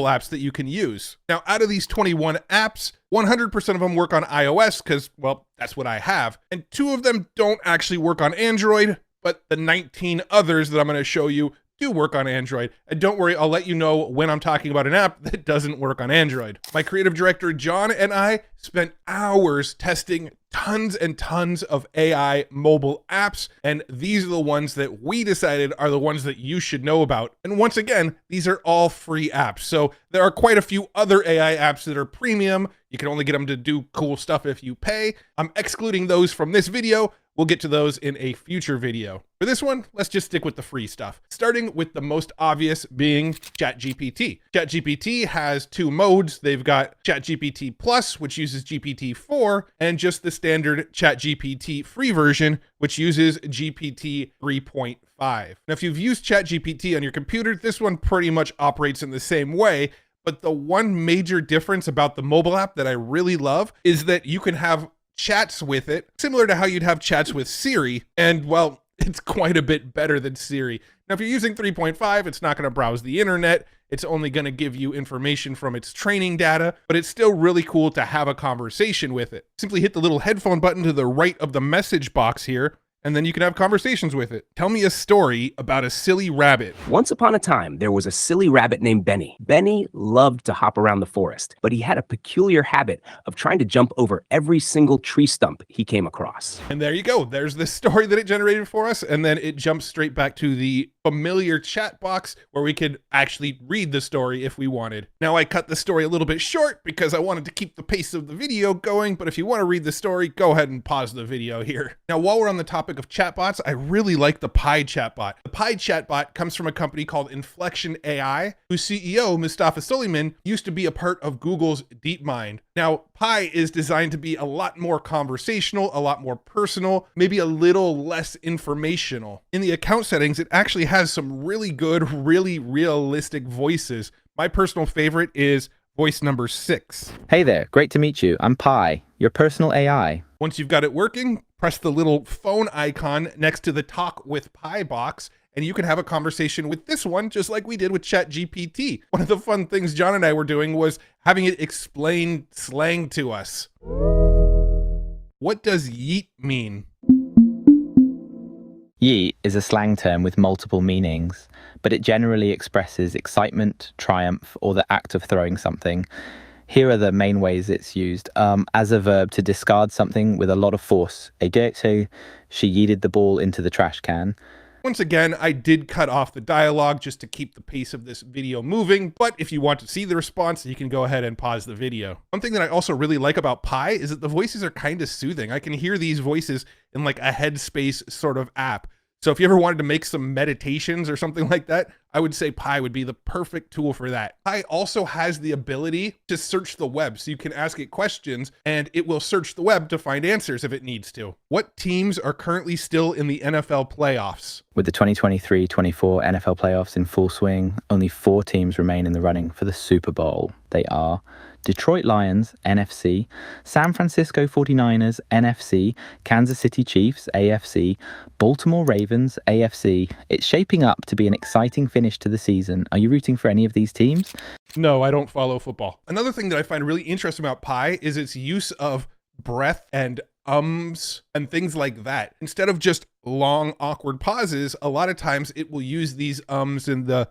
apps that you can use. Now, out of these 21 apps, 100% of them work on iOS because, well, that's what I have. And 2 of them don't actually work on Android, but the 19 others that I'm going to show you do work on Android. And don't worry, I'll let you know when I'm talking about an app that doesn't work on Android. My creative director, John, and I spent hours testing tons and tons of AI mobile apps, and these are the ones that we decided are the ones that you should know about. And once again, these are all free apps. So there are quite a few other AI apps that are premium. You can only get them to do cool stuff if you pay. I'm excluding those from this video. We'll get to those in a future video. For this one, let's just stick with the free stuff, starting with the most obvious being ChatGPT. ChatGPT has 2 modes. They've got ChatGPT Plus, which uses GPT-4, and just the standard ChatGPT free version, which uses GPT 3.5. Now, if you've used ChatGPT on your computer, this one pretty much operates in the same way. But the one major difference about the mobile app that I really love is that you can have chats with it, similar to how you'd have chats with Siri, and well, it's quite a bit better than Siri. Now, if you're using 3.5, it's not going to browse the internet. It's only going to give you information from its training data, but it's still really cool to have a conversation with it. Simply hit the little headphone button to the right of the message box here, and then you can have conversations with it. Tell me a story about a silly rabbit. Once upon a time, there was a silly rabbit named Benny. Benny loved to hop around the forest, but he had a peculiar habit of trying to jump over every single tree stump he came across. And there you go. There's the story that it generated for us, and then it jumps straight back to the familiar chat box where we could actually read the story if we wanted. Now, I cut the story a little bit short because I wanted to keep the pace of the video going, but if you want to read the story, go ahead and pause the video here. Now, while we're on the topic of chatbots, I really like the Pi chatbot. The Pi chatbot comes from a company called Inflection AI, whose CEO, Mustafa Suleyman, used to be a part of Google's DeepMind. Now, Pi is designed to be a lot more conversational, a lot more personal, maybe a little less informational. In the account settings, it actually has some really good, really realistic voices. My personal favorite is voice number 6. Hey there, great to meet you. I'm Pi, your personal AI. Once you've got it working, press the little phone icon next to the Talk with Pi box, and you can have a conversation with this one just like we did with ChatGPT. One of the fun things John and I were doing was having it explain slang to us. What does yeet mean? Yeet is a slang term with multiple meanings, but it generally expresses excitement, triumph, or the act of throwing something. Here are the main ways it's used. As a verb to discard something with a lot of force. I dare say she yeeted the ball into the trash can. Once again, I did cut off the dialogue just to keep the pace of this video moving, but if you want to see the response, you can go ahead and pause the video. One thing that I also really like about Pi is that the voices are kind of soothing. I can hear these voices in like a Headspace sort of app. So if you ever wanted to make some meditations or something like that, I would say Pi would be the perfect tool for that. Pi also has the ability to search the web, so you can ask it questions and it will search the web to find answers if it needs to. What teams are currently still in the NFL playoffs? With the 2023-24 NFL playoffs in full swing, only 4 teams remain in the running for the Super Bowl. They are Detroit Lions, NFC, San Francisco 49ers, NFC, Kansas City Chiefs, AFC, Baltimore Ravens, AFC. It's shaping up to be an exciting finish to the season. Are you rooting for any of these teams? No, I don't follow football. Another thing that I find really interesting about Pi is its use of breath and ums and things like that. Instead of just long, awkward pauses, a lot of times it will use these ums and the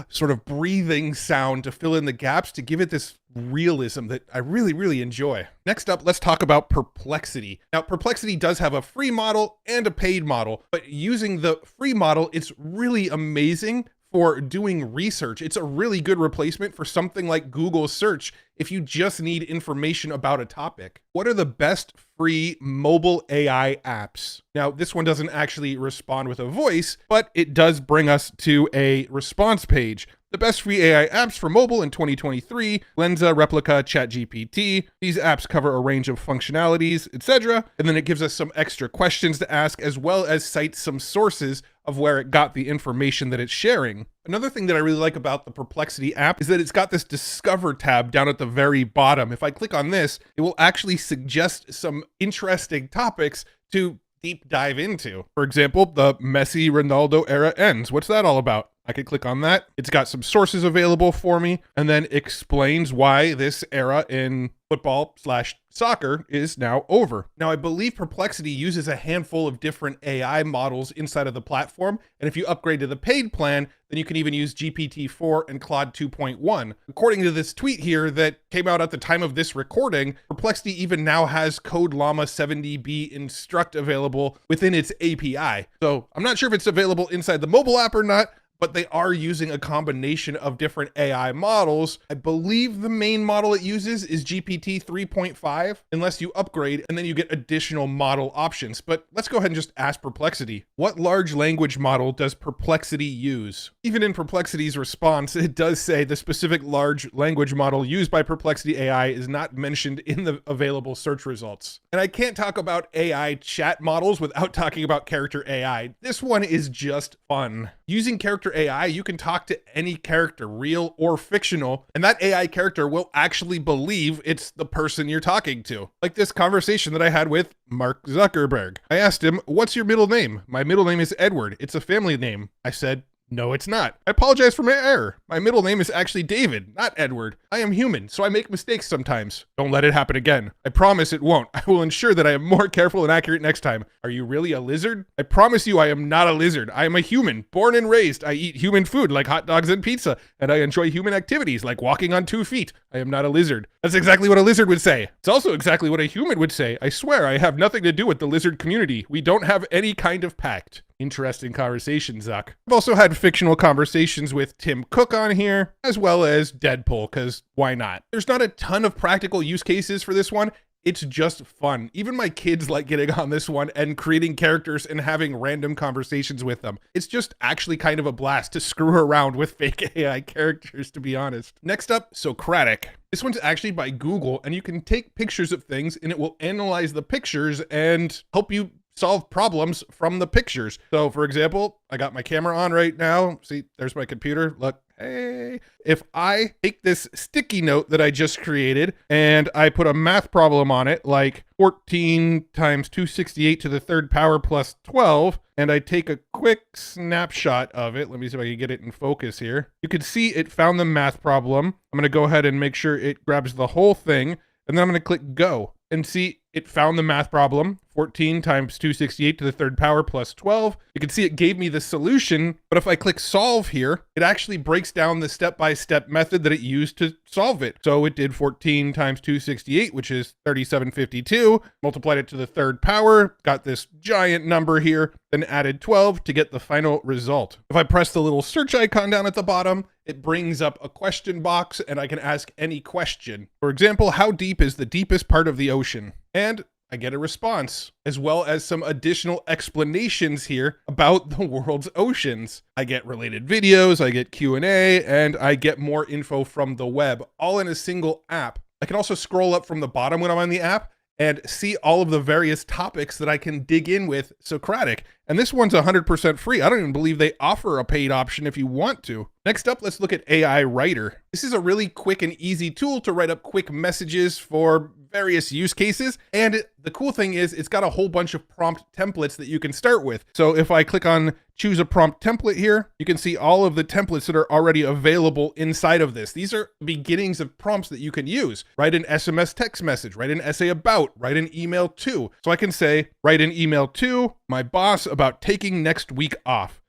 sort of breathing sound to fill in the gaps to give it this realism that I really, really enjoy. Next up, let's talk about Perplexity. Now, Perplexity does have a free model and a paid model, but using the free model, it's really amazing for doing research. It's a really good replacement for something like Google search if you just need information about a topic. What are the best free mobile AI apps? Now, this one doesn't actually respond with a voice, but it does bring us to a response page. The best free AI apps for mobile in 2023, Lensa, Replica, ChatGPT. These apps cover a range of functionalities, etc. And then it gives us some extra questions to ask, as well as cites some sources of where it got the information that it's sharing. Another thing that I really like about the Perplexity app is that it's got this Discover tab down at the very bottom. If I click on this, it will actually suggest some interesting topics to deep dive into. For example, the Messi Ronaldo era ends. What's that all about? I could click on that. It's got some sources available for me and then explains why this era in football/soccer is now over. Now, I believe Perplexity uses a handful of different AI models inside of the platform. And if you upgrade to the paid plan, then you can even use GPT-4 and Claude 2.1. According to this tweet here that came out at the time of this recording, Perplexity even now has Code Llama 7DB Instruct available within its API. So I'm not sure if it's available inside the mobile app or not, but they are using a combination of different AI models. I believe the main model it uses is GPT 3.5, unless you upgrade and then you get additional model options. But let's go ahead and just ask Perplexity, what large language model does Perplexity use? Even in Perplexity's response, it does say the specific large language model used by Perplexity AI is not mentioned in the available search results. And I can't talk about AI chat models without talking about character AI. This one is just fun. Using character AI, you can talk to any character, real or fictional, and that AI character will actually believe it's the person you're talking to. Like this conversation that I had with Mark Zuckerberg. I asked him, "What's your middle name?" "My middle name is Edward. It's a family name." I said, "No, it's not. I apologize for my error. My middle name is actually David, not Edward. I am human, so I make mistakes sometimes. Don't let it happen again. I promise it won't. I will ensure that I am more careful and accurate next time. Are you really a lizard?" "I promise you I am not a lizard. I am a human, born and raised. I eat human food like hot dogs and pizza, and I enjoy human activities like walking on 2 feet. I am not a lizard." That's exactly what a lizard would say. It's also exactly what a human would say. "I swear I have nothing to do with the lizard community. We don't have any kind of pact." Interesting conversation, Zuck. I've also had fictional conversations with Tim Cook on here, as well as Deadpool, because why not? There's not a ton of practical use cases for this one. It's just fun. Even my kids like getting on this one and creating characters and having random conversations with them. It's just actually kind of a blast to screw around with fake AI characters, to be honest. Next up, Socratic. This one's actually by Google, and you can take pictures of things and it will analyze the pictures and help you solve problems from the pictures. So for example, I got my camera on right now. See, there's my computer. Look, hey. If I take this sticky note that I just created and I put a math problem on it, like 14 times 268 to the third power plus 12, and I take a quick snapshot of it. Let me see if I can get it in focus here. You can see it found the math problem. I'm going to go ahead and make sure it grabs the whole thing, and then I'm going to click go. And see, it found the math problem, 14 times 268 to the third power plus 12. You can see it gave me the solution, but if I click solve here, it actually breaks down the step-by-step method that it used to solve it. So it did 14 times 268, which is 3752, multiplied it to the third power, got this giant number here, then added 12 to get the final result. If I press the little search icon down at the bottom, it brings up a question box and I can ask any question. For example, how deep is the deepest part of the ocean? And I get a response, as well as some additional explanations here about the world's oceans. I get related videos, I get Q&A, and I get more info from the web, all in a single app. I can also scroll up from the bottom when I'm on the app and see all of the various topics that I can dig in with Socratic. And this one's 100% free. I don't even believe they offer a paid option if you want to. Next up, let's look at AI Writer. This is a really quick and easy tool to write up quick messages for various use cases. And the cool thing is it's got a whole bunch of prompt templates that you can start with. So if I click on choose a prompt template here, you can see all of the templates that are already available inside of this. These are beginnings of prompts that you can use. Write an SMS text message, write an essay about, write an email to. So I can say, write an email to my boss about taking next week off.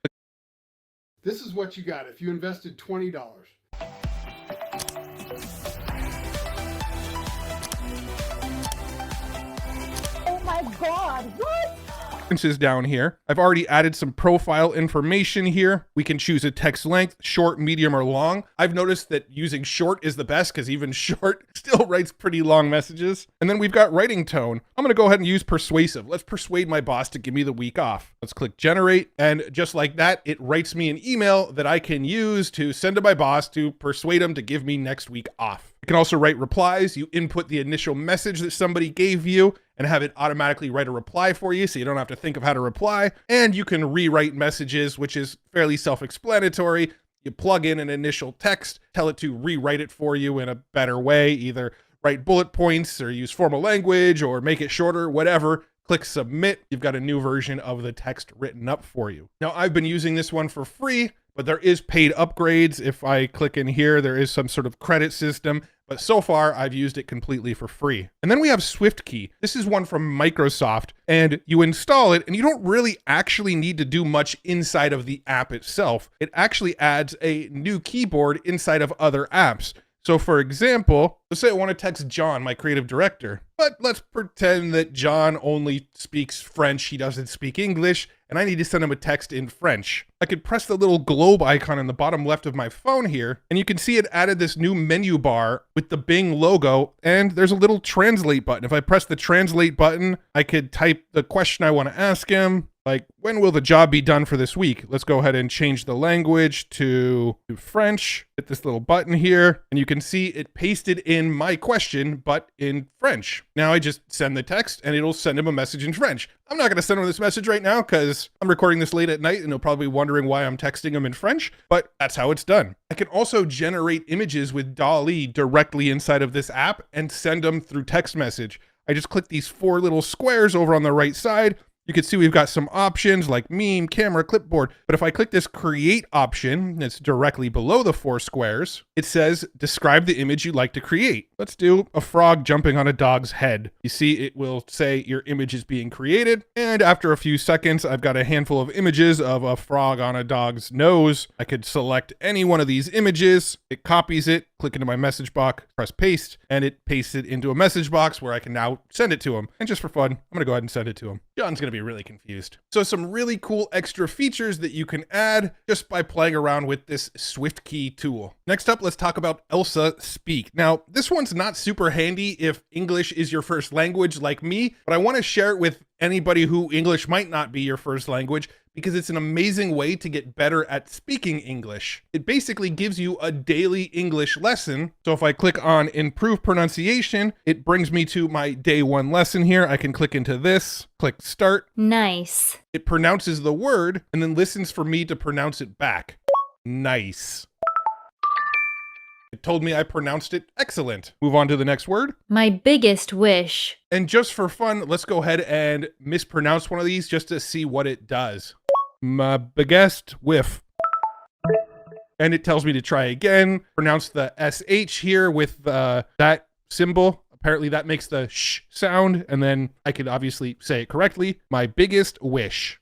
This is what you got if you invested $20. Oh my God, what? Is down here. I've already added some profile information here. We can choose a text length, short, medium, or long. I've noticed that using short is the best because even short still writes pretty long messages. And then we've got writing tone. I'm going to go ahead and use persuasive. Let's persuade my boss to give me the week off. Let's click generate. And just like that, it writes me an email that I can use to send to my boss to persuade him to give me next week off. You can also write replies. You input the initial message that somebody gave you and have it automatically write a reply for you so you don't have to think of how to reply. And you can rewrite messages, which is fairly self-explanatory. You plug in an initial text, tell it to rewrite it for you in a better way, either write bullet points or use formal language or make it shorter, whatever. Click submit. You've got a new version of the text written up for you. Now, I've been using this one for free but there is paid upgrades. If I click in here, there is some sort of credit system, but so far I've used it completely for free. And then we have SwiftKey. This is one from Microsoft, and you install it and you don't really actually need to do much inside of the app itself. It actually adds a new keyboard inside of other apps. So for example, let's say I want to text John, my creative director, but let's pretend that John only speaks French. He doesn't speak English, and I need to send him a text in French. I could press the little globe icon in the bottom left of my phone here, and you can see it added this new menu bar with the Bing logo, and there's a little translate button. If I press the translate button, I could type the question I want to ask him. Like, when will the job be done for this week? Let's go ahead and change the language to French. Hit this little button here, and you can see it pasted in my question, but in French. Now I just send the text, and it'll send him a message in French. I'm not going to send him this message right now because I'm recording this late at night, and he'll probably be wondering why I'm texting him in French, but that's how it's done. I can also generate images with DALL-E directly inside of this app and send them through text message. I just click these 4 little squares over on the right side. You can see we've got some options like meme, camera, clipboard. But if I click this create option that's directly below the 4 squares, it says describe the image you'd like to create. Let's do a frog jumping on a dog's head. You see it will say your image is being created. And after a few seconds, I've got a handful of images of a frog on a dog's nose. I could select any one of these images. It copies it, click into my message box, press paste, and it pastes it into a message box where I can now send it to him. And just for fun, I'm going to go ahead and send it to him. John's going to be really confused. So some really cool extra features that you can add just by playing around with this SwiftKey tool. Next up, let's talk about Elsa Speak. Now, this one's not super handy if English is your first language like me, but I want to share it with anybody who English might not be your first language because it's an amazing way to get better at speaking English. It basically gives you a daily English lesson. So if I click on improve pronunciation, it brings me to my day 1 lesson here. I can click into this, click start. Nice. It pronounces the word and then listens for me to pronounce it back. Nice. It told me I pronounced it excellent. Move on to the next word. My biggest wish. And just for fun, let's go ahead and mispronounce one of these just to see what it does. My biggest whiff. And it tells me to try again. Pronounce the SH here with that symbol. Apparently that makes the sh sound. And then I could obviously say it correctly. My biggest wish.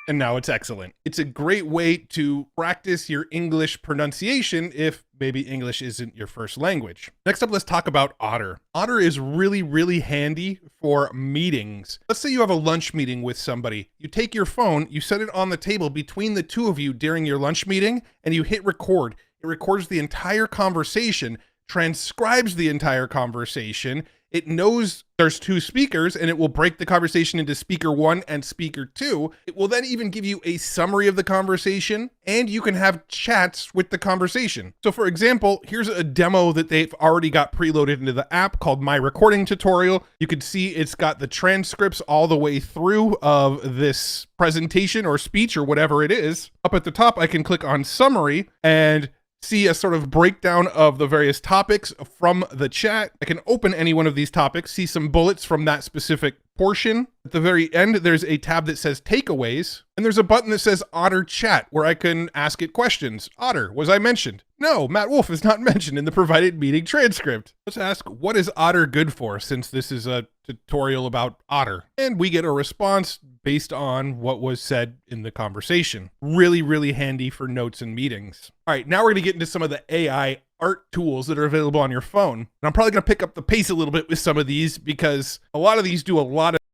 And now it's excellent. It's a great way to practice your English pronunciation if maybe English isn't your first language. Next up, let's talk about Otter. Otter is really, really handy for meetings. Let's say you have a lunch meeting with somebody. You take your phone, you set it on the table between the two of you during your lunch meeting, and you hit record. It records the entire conversation, transcribes the entire conversation. It knows there's 2 speakers and it will break the conversation into speaker 1 and speaker 2. It will then even give you a summary of the conversation and you can have chats with the conversation. So for example, here's a demo that they've already got preloaded into the app called My Recording Tutorial. You can see it's got the transcripts all the way through of this presentation or speech or whatever it is. Up at the top, I can click on summary and see a sort of breakdown of the various topics from the chat. I can open any one of these topics, see some bullets from that specific portion. At the very end, there's a tab that says takeaways, and there's a button that says Otter Chat where I can ask it questions. Otter, was I mentioned? No, Matt Wolf is not mentioned in the provided meeting transcript. Let's ask, what is Otter good for, since this is a tutorial about Otter? And we get a response based on what was said in the conversation. Really, really handy for notes and meetings. All right, now we're going to get into some of the AI art tools that are available on your phone. And I'm probably going to pick up the pace a little bit with some of these because a lot of these do a lot of